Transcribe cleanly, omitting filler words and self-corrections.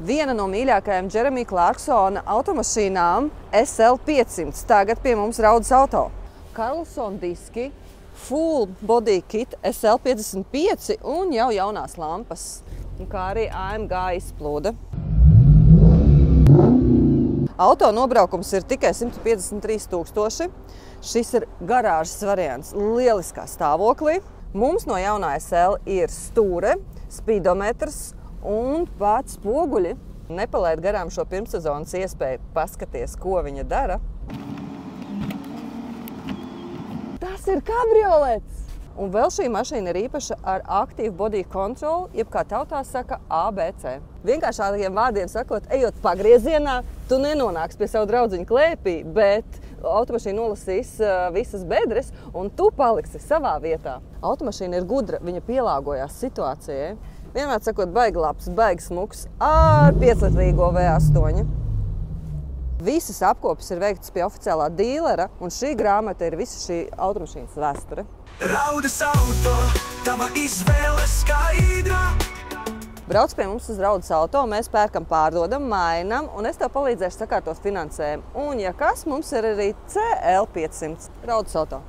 Viena no mīļākajām Jeremy Clarksona automašīnām SL500 tagad pie mums Raudas auto. Carlson diski, full body kit SL55 un jau jaunās lampas, kā arī AMG izplūde. Auto nobraukums ir tikai 153 000. Šis ir garāžas variants lieliskā stāvoklī. Mums no jaunā SL ir stūre, speedometrs un pat spoguļi. Nepalaid garām šo pirmssezonas iespēju paskaties, ko viņa dara. Tas ir kabriolets! Un vēl šī mašīna ir īpaša ar aktīvu body control, jeb kā tautā saka ABC. Vienkāršākiem vārdiem sakot, ejot pagriezienā, tu nenonāks pie savu draudziņu klēpī, bet automašīna nolasīs visas bedres un tu paliksi savā vietā. Automašīna ir gudra, viņa pielāgojās situācijai. Vienmēr sakot, baigi labs, baigi smuks ar 5-litrīgo V8. Visas apkopes ir veiktas pie oficiālā dīlera, un šī grāmata ir visa šī automašīnas vēsture. Raudas auto, tava izvēle skaidra. Brauc pie mums uz Raudas auto, mēs pērkam, pārdodam, mainam, un es tev palīdzēšu sakārtot finansējumu. Un, ja kas, mums ir arī CL500. Raudas auto.